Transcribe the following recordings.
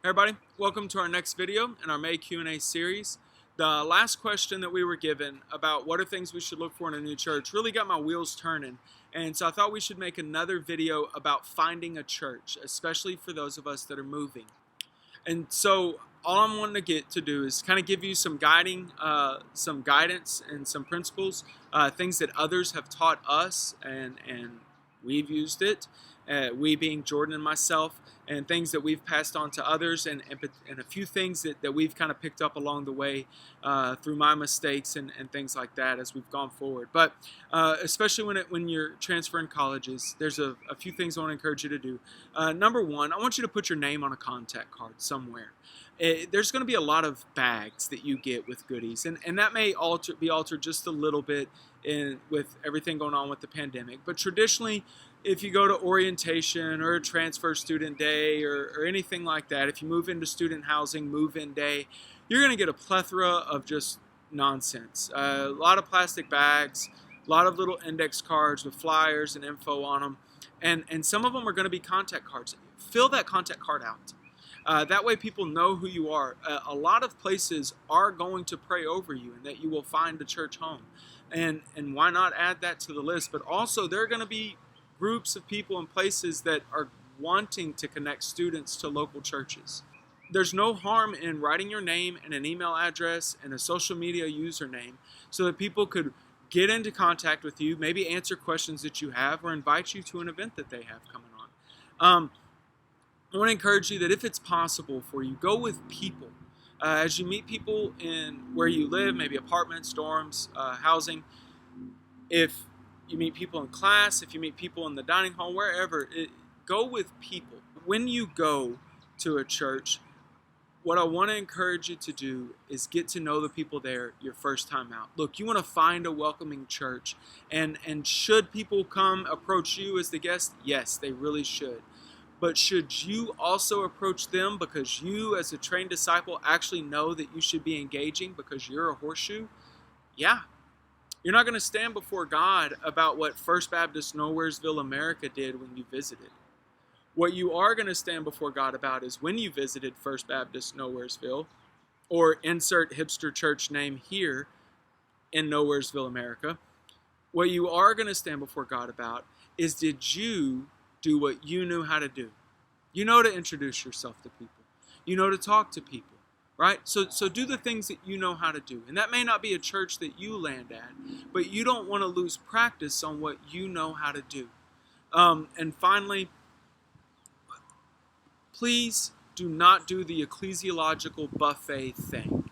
Everybody, welcome to our next video in our May Q&A series. The last question that we were given about what are things we should look for in a new church really got my wheels turning. And so I thought we should make another video about finding a church, especially for those of us that are moving. And so all I'm wanting to get to do is kind of give you some guidance and some principles, things that others have taught us and we've used it, we being Jordan and myself, and things that we've passed on to others, and a few things that we've kind of picked up along the way through my mistakes and things like that as we've gone forward. But especially when you're transferring colleges, there's a few things I want to encourage you to do. Number one, I want you to put your name on a contact card somewhere. There's going to be a lot of bags that you get with goodies, and that may be altered just a little bit with everything going on with the pandemic. But traditionally, if you go to orientation or a transfer student day or anything like that, if you move into student housing, move-in day, you're going to get a plethora of just nonsense. A lot of plastic bags, a lot of little index cards with flyers and info on them, and some of them are going to be contact cards. Fill that contact card out. That way people know who you are. A lot of places are going to pray over you and that you will find a church home. And why not add that to the list? But also there are going to be groups of people and places that are wanting to connect students to local churches. There's no harm in writing your name and an email address and a social media username so that people could get into contact with you, maybe answer questions that you have, or invite you to an event that they have coming on. I want to encourage you that if it's possible for you, go with people. As you meet people in where you live, maybe apartments, dorms, housing, if you meet people in class, if you meet people in the dining hall, wherever, go with people. When you go to a church, what I want to encourage you to do is get to know the people there your first time out. Look, you want to find a welcoming church, and should people come approach you as the guest? Yes, they really should. But should you also approach them because you, as a trained disciple, actually know that you should be engaging because you're a horseshoe? Yeah. You're not going to stand before God about what First Baptist Nowheresville, America did when you visited. What you are going to stand before God about is when you visited First Baptist Nowheresville, or insert hipster church name here in Nowheresville, America. What you are going to stand before God about is, did you do what you knew how to do? You know to introduce yourself to people. You know to talk to people. Right? So do the things that you know how to do. And that may not be a church that you land at, but you don't want to lose practice on what you know how to do. And finally, please do not do the ecclesiological buffet thing,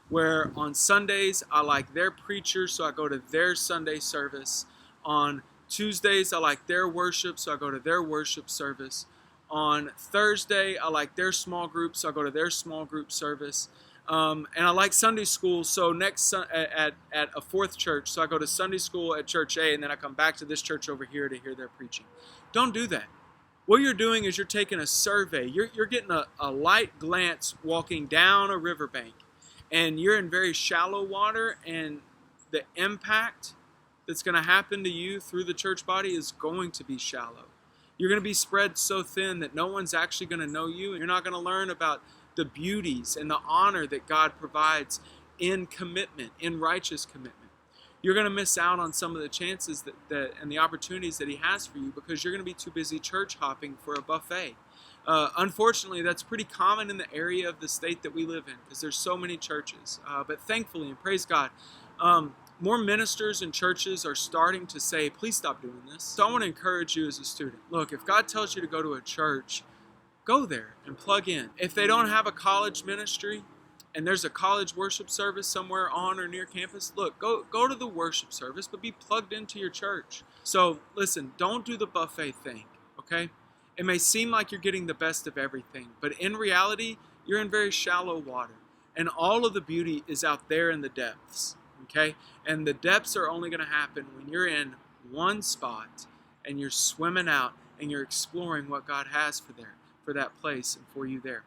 where on Sundays I like their preacher, so I go to their Sunday service. On Tuesdays I like their worship, so I go to their worship service. On Thursday, I like their small group, so I go to their small group service. And I like Sunday school, so at a fourth church, so I go to Sunday school at Church A, and then I come back to this church over here to hear their preaching. Don't do that. What you're doing is you're taking a survey. You're getting a light glance walking down a riverbank, and you're in very shallow water, and the impact that's going to happen to you through the church body is going to be shallow. You're going to be spread so thin that no one's actually going to know you. And you're not going to learn about the beauties and the honor that God provides in commitment, in righteous commitment. You're going to miss out on some of the chances that and the opportunities that He has for you because you're going to be too busy church hopping for a buffet. Unfortunately, that's pretty common in the area of the state that we live in because there's so many churches. But thankfully, and praise God, more ministers and churches are starting to say, please stop doing this. So I want to encourage you as a student. Look, if God tells you to go to a church, go there and plug in. If they don't have a college ministry and there's a college worship service somewhere on or near campus, look, go to the worship service, but be plugged into your church. So listen, don't do the buffet thing, okay? It may seem like you're getting the best of everything, but in reality, you're in very shallow water. And all of the beauty is out there in the depths. Okay? And the depths are only going to happen when you're in one spot and you're swimming out and you're exploring what God has for that place and for you there.